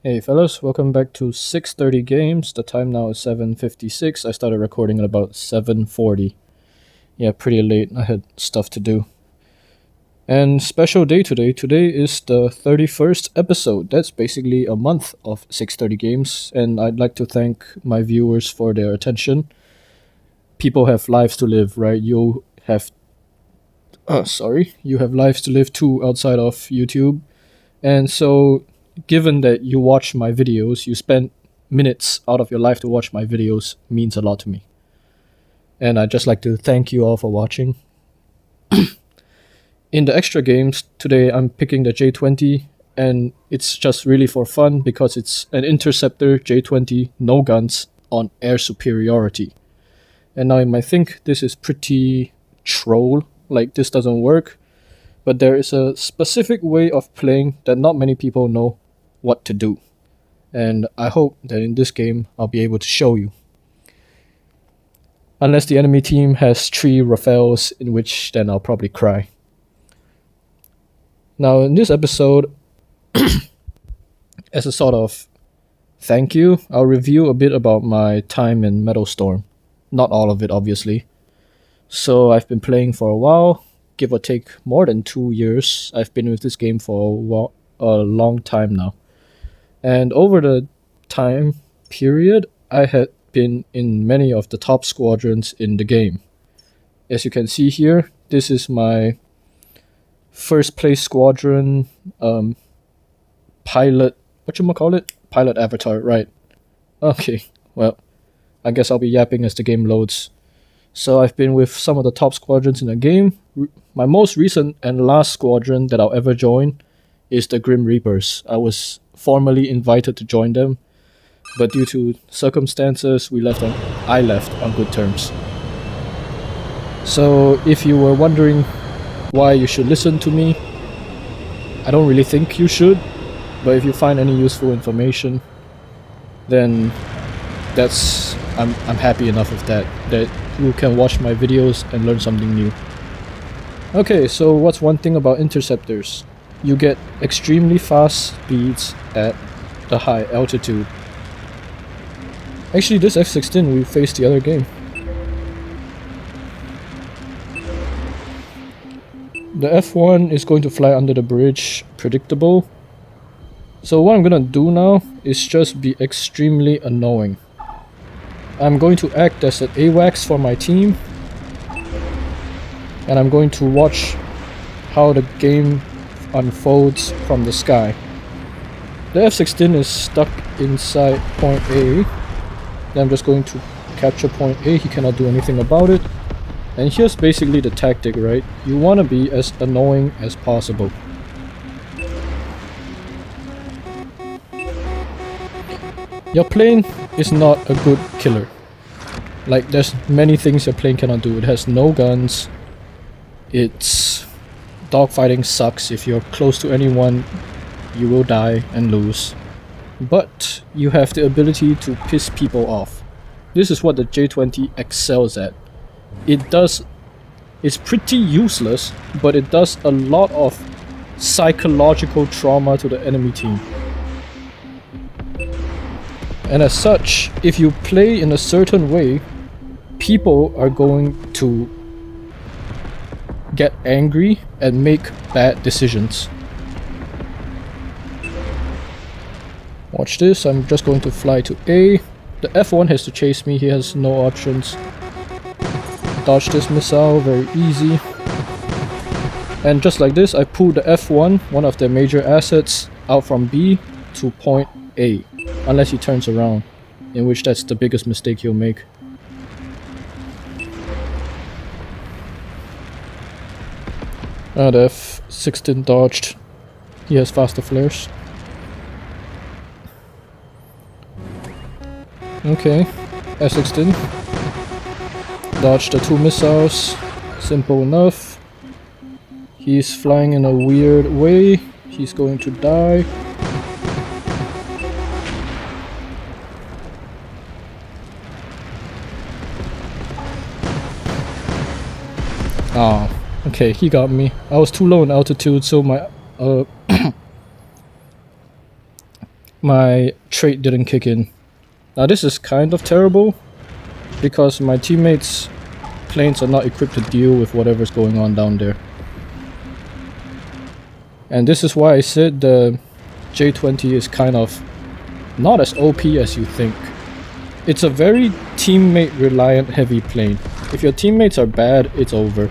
Hey fellas, welcome back to 6:30 Games. The time now is 7:56. I started recording at about 7:40. Yeah, pretty late. I had stuff to do. And special day today. Today is the 31st episode. That's basically a month of 6:30 Games, and I'd like to thank my viewers for their attention. People have lives to live, right? You have lives to live too outside of YouTube. And so, given that you watch my videos, you spend minutes out of your life to watch my videos, means a lot to me. And I'd just like to thank you all for watching. In the extra games, today I'm picking the J20, and it's just really for fun because it's an interceptor J20, no guns, on air superiority. And now you might think this is pretty troll, like this doesn't work. But there is a specific way of playing that not many people know what to do. And I hope that in this game I'll be able to show you. Unless the enemy team has 3 Rafaels, in which then I'll probably cry. Now in this episode, as a sort of thank you, I'll review a bit about my time in Metal Storm. Not all of it, obviously. So I've been playing for a while, give or take more than 2 years. I've been with this game for a long time now. And over the time period, I had been in many of the top squadrons in the game. As you can see here, this is my first place squadron pilot, pilot avatar, right? Okay, well, I guess I'll be yapping as the game loads. So I've been with some of the top squadrons in the game. My most recent and last squadron that I'll ever join is the Grim Reapers. I was formally invited to join them, but due to circumstances, I left on good terms. So if you were wondering why you should listen to me, I don't really think you should, but if you find any useful information, then I'm happy enough with that you can watch my videos and learn something new. Okay, so what's one thing about interceptors? You get extremely fast speeds at the high altitude. Actually, this F-16 we faced the other game. The F1 is going to fly under the bridge, predictable. So what I'm gonna do now is just be extremely annoying. I'm going to act as an AWACS for my team, and I'm going to watch how the game unfolds from the sky. The F-16 is stuck inside point A. Then I'm just going to capture point A. He cannot do anything about it. And here's basically the tactic, right? You want to be as annoying as possible. Your plane is not a good killer. Like, there's many things your plane cannot do. It has no guns. Dogfighting sucks. If you're close to anyone, you will die and lose. But you have the ability to piss people off. This is what the J20 excels at. It's pretty useless, but it does a lot of psychological trauma to the enemy team. And as such, if you play in a certain way, people are going to get angry and make bad decisions. Watch this, I'm just going to fly to A. The F1 has to chase me, he has no options. Dodge this missile, very easy. And just like this, I pulled the F1, one of their major assets, out from B to point A. Unless he turns around, in which that's the biggest mistake he'll make. The F-16 dodged. He has faster flares. Okay, F-16 dodged the 2 missiles. Simple enough. He's flying in a weird way. He's going to die. Oh, okay, he got me. I was too low in altitude, so my my trait didn't kick in. Now this is kind of terrible, because my teammates' planes are not equipped to deal with whatever's going on down there. And this is why I said the J20 is kind of not as OP as you think. It's a very teammate reliant heavy plane. If your teammates are bad, it's over.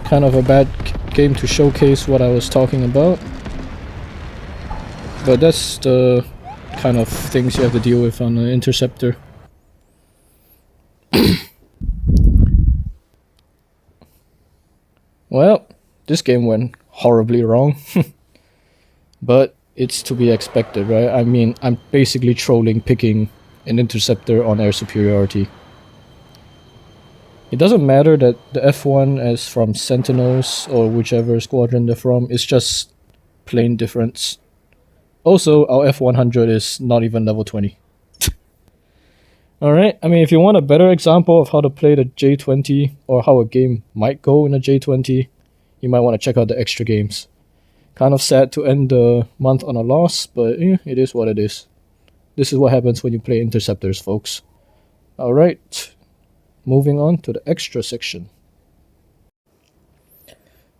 Kind of a bad game to showcase what I was talking about. But that's the kind of things you have to deal with on an interceptor. Well, this game went horribly wrong. But it's to be expected, right? I mean, I'm basically trolling picking an interceptor on air superiority. It doesn't matter that the F1 is from Sentinels or whichever squadron they're from, it's just plain difference. Also, our F100 is not even level 20. Alright, I mean, if you want a better example of how to play the J20 or how a game might go in a J20, you might want to check out the extra games. Kind of sad to end the month on a loss, but it is what it is. This is what happens when you play interceptors, folks. Alright, moving on to the extra section.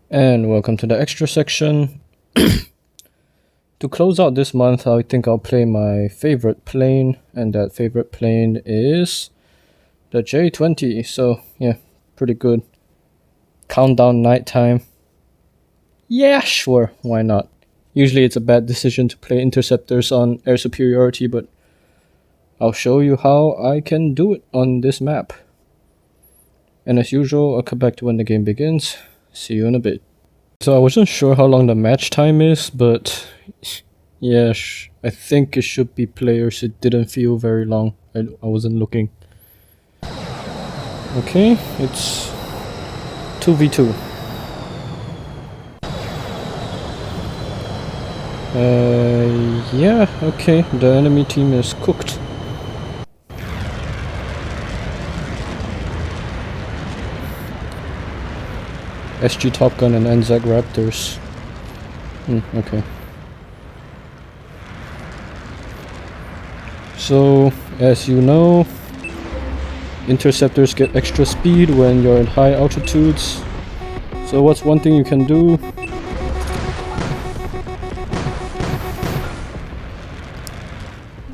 And welcome to the extra section. To close out this month, I think I'll play my favorite plane, and that favorite plane is the J20. So yeah, pretty good. Countdown nighttime. Yeah, sure, why not? Usually it's a bad decision to play interceptors on air superiority, but I'll show you how I can do it on this map. And as usual, I'll come back to when the game begins. See you in a bit. So I wasn't sure how long the match time is, but yeah, I think it should be players. It didn't feel very long. I wasn't looking. Okay, it's 2v2. Yeah, okay, the enemy team is cooked. SG Top Gun and NZAC Raptors. Okay. So, as you know, interceptors get extra speed when you're at high altitudes. So what's one thing you can do?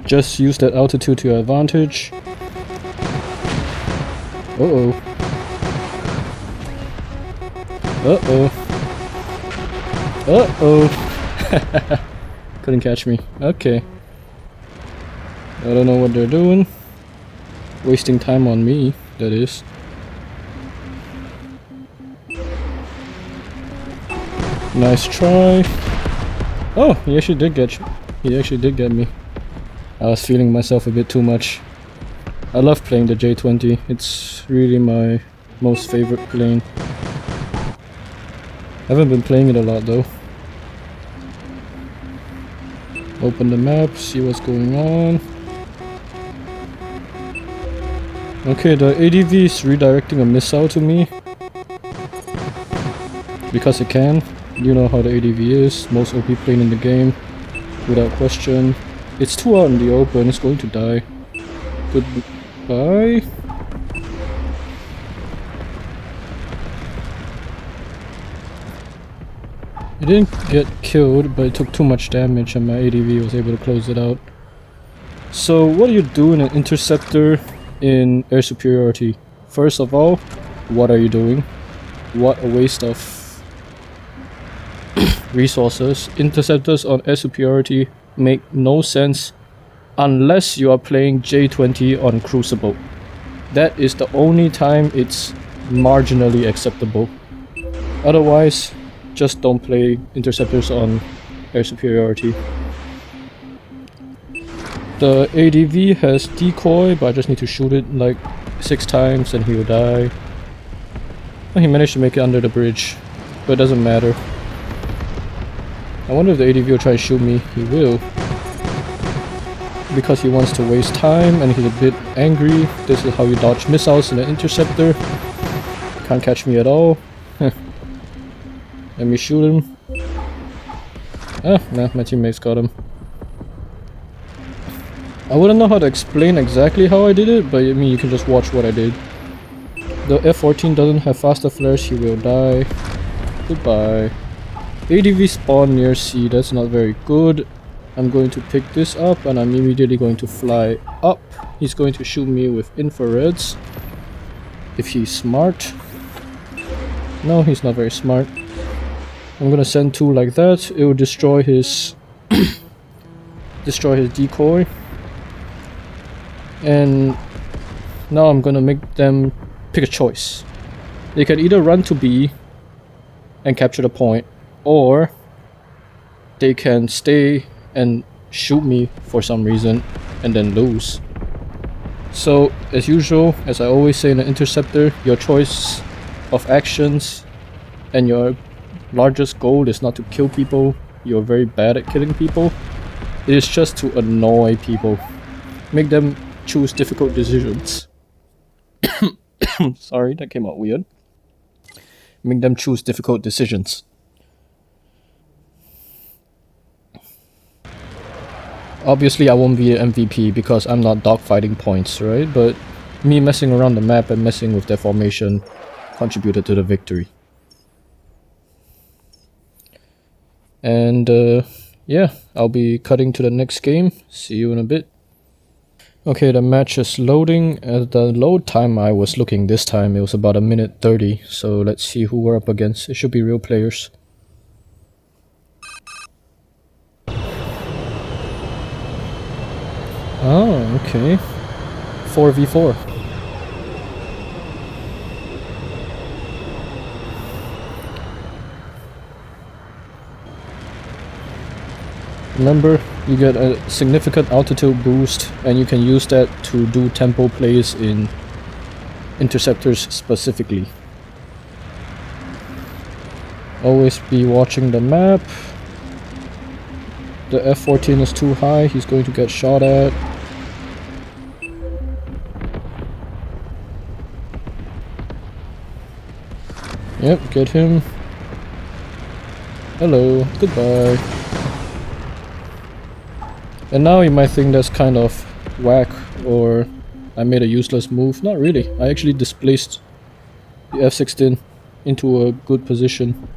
Just use that altitude to your advantage. Uh-oh. Uh-oh. Uh-oh. Couldn't catch me. Okay. I don't know what they're doing. Wasting time on me, that is. Nice try. Oh, he actually did get you. He actually did get me. I was feeling myself a bit too much. I love playing the J20. It's really my most favorite plane. Haven't been playing it a lot though. Open the map, see what's going on. Okay, the ADV is redirecting a missile to me. Because it can. You know how the ADV is. Most OP plane in the game. Without question. It's too out in the open, it's going to die. Goodbye. It didn't get killed, but it took too much damage and my ADV was able to close it out. So what do you do in an interceptor in air superiority? First of all, what are you doing? What a waste of resources. Interceptors on air superiority make no sense unless you are playing J20 on Crucible. That is the only time it's marginally acceptable. Otherwise, just don't play interceptors on air superiority. The ADV has decoy, but I just need to shoot it like 6 times and he'll die. Oh, he managed to make it under the bridge, but it doesn't matter. I wonder if the ADV will try to shoot me. He will. Because he wants to waste time and he's a bit angry. This is how you dodge missiles in an interceptor. Can't catch me at all. Let me shoot him. Ah, nah, my teammates got him. I wouldn't know how to explain exactly how I did it, but I mean, you can just watch what I did. The F-14 doesn't have faster flares, he will die. Goodbye. ADV spawn near C, that's not very good. I'm going to pick this up and I'm immediately going to fly up. He's going to shoot me with infrareds. If he's smart. No, he's not very smart. I'm gonna send 2 like that. It will destroy his decoy. And now I'm gonna make them pick a choice. They can either run to B and capture the point, or they can stay and shoot me for some reason and then lose. So, as usual, as I always say in an interceptor, your choice of actions and your largest goal is not to kill people. You're very bad at killing people. It is just to annoy people. Make them choose difficult decisions. Sorry, that came out weird. Make them choose difficult decisions. Obviously I won't be an MVP because I'm not dogfighting points, right? But me messing around the map and messing with their formation contributed to the victory. And yeah, I'll be cutting to the next game. See you in a bit. Okay, the match is loading. At the load time I was looking this time, it was about 1:30. So let's see who we're up against. It should be real players. Oh, okay. 4v4. Remember, you get a significant altitude boost and you can use that to do tempo plays in interceptors specifically. Always be watching the map. The F-14 is too high, he's going to get shot at. Yep, get him. Hello, goodbye. And now you might think that's kind of whack or I made a useless move. Not really, I actually displaced the F-16 into a good position.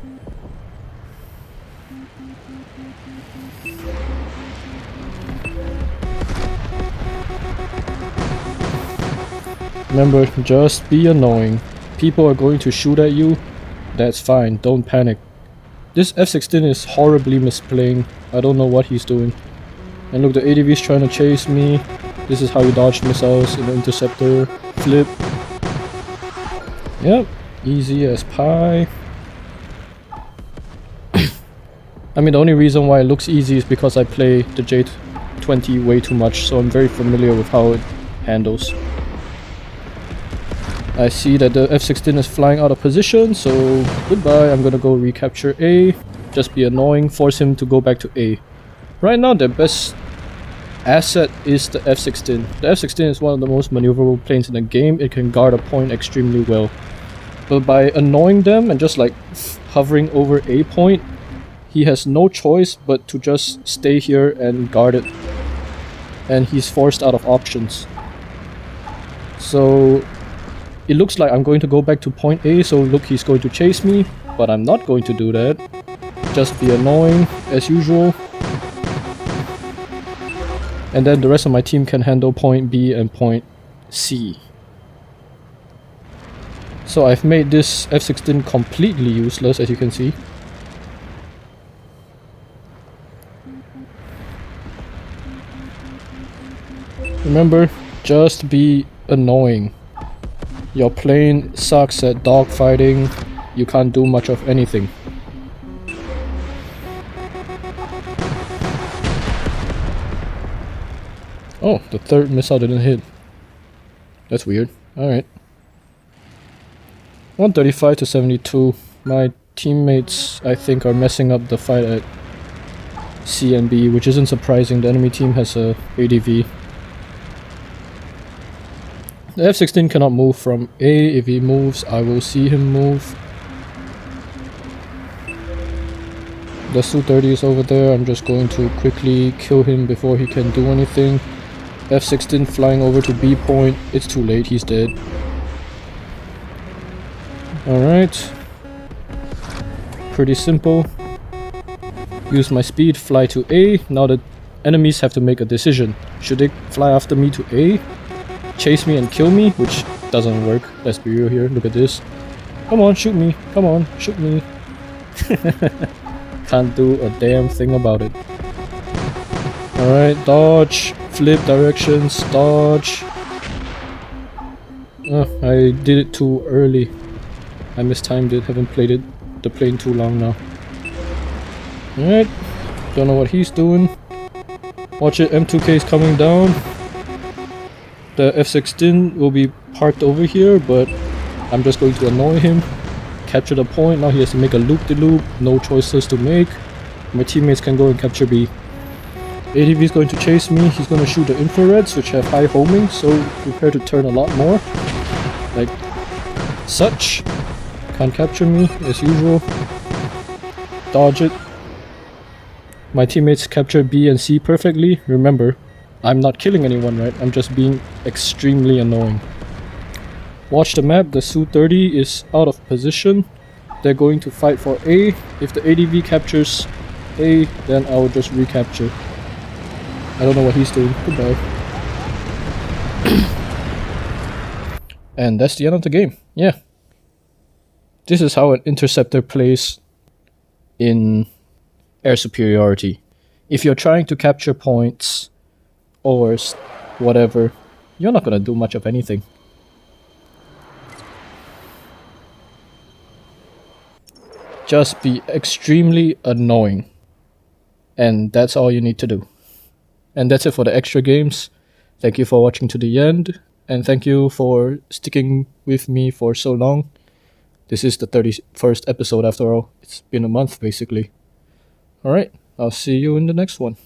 Remember, just be annoying. People are going to shoot at you, that's fine, don't panic. This F-16 is horribly misplaying, I don't know what he's doing. And look, the ADV is trying to chase me. This is how you dodge missiles in the interceptor. Flip. Yep, easy as pie. I mean, the only reason why it looks easy is because I play the J-20 way too much, so I'm very familiar with how it handles. I see that the F-16 is flying out of position, so goodbye, I'm gonna go recapture A. Just be annoying, force him to go back to A. Right now, their best asset is the F-16. The F-16 is one of the most maneuverable planes in the game. It can guard a point extremely well. But by annoying them and just like hovering over A point, he has no choice but to just stay here and guard it. And he's forced out of options. So it looks like I'm going to go back to point A, so look, he's going to chase me, but I'm not going to do that. Just be annoying as usual. And then the rest of my team can handle point B and point C. So I've made this F-16 completely useless, as you can see. Remember, just be annoying. Your plane sucks at dogfighting. You can't do much of anything. Oh, the third missile didn't hit. That's weird. Alright. 135 to 72. My teammates, I think, are messing up the fight at C and B, which isn't surprising. The enemy team has a ADV. The F-16 cannot move from A. If he moves, I will see him move. The Su-30 is over there. I'm just going to quickly kill him before he can do anything. F-16 flying over to B point. It's too late, he's dead. Alright. Pretty simple. Use my speed, fly to A. Now the enemies have to make a decision. Should they fly after me to A? Chase me and kill me? Which doesn't work. Let's be real here. Look at this. Come on, shoot me. Come on, shoot me. Can't do a damn thing about it. Alright, dodge. Flip directions. Dodge. Oh, I did it too early. I mistimed it. Haven't played the plane too long now. Alright. Don't know what he's doing. Watch it. M2K is coming down. The F-16 will be parked over here, but I'm just going to annoy him. Capture the point. Now he has to make a loop-de-loop. No choices to make. My teammates can go and capture B. ADV is going to chase me. He's going to shoot the infrareds, which have high homing, so prepare to turn a lot more. Like such. Can't capture me, as usual. Dodge it. My teammates captured B and C perfectly. Remember, I'm not killing anyone, right? I'm just being extremely annoying. Watch the map. The Su-30 is out of position. They're going to fight for A. If the ADV captures A, then I will just recapture. I don't know what he's doing. Goodbye. And that's the end of the game. Yeah. This is how an interceptor plays in air superiority. If you're trying to capture points or whatever, you're not gonna do much of anything. Just be extremely annoying. And that's all you need to do. And that's it for the extra games. Thank you for watching to the end. And thank you for sticking with me for so long. This is the 31st episode after all. It's been a month basically. Alright, I'll see you in the next one.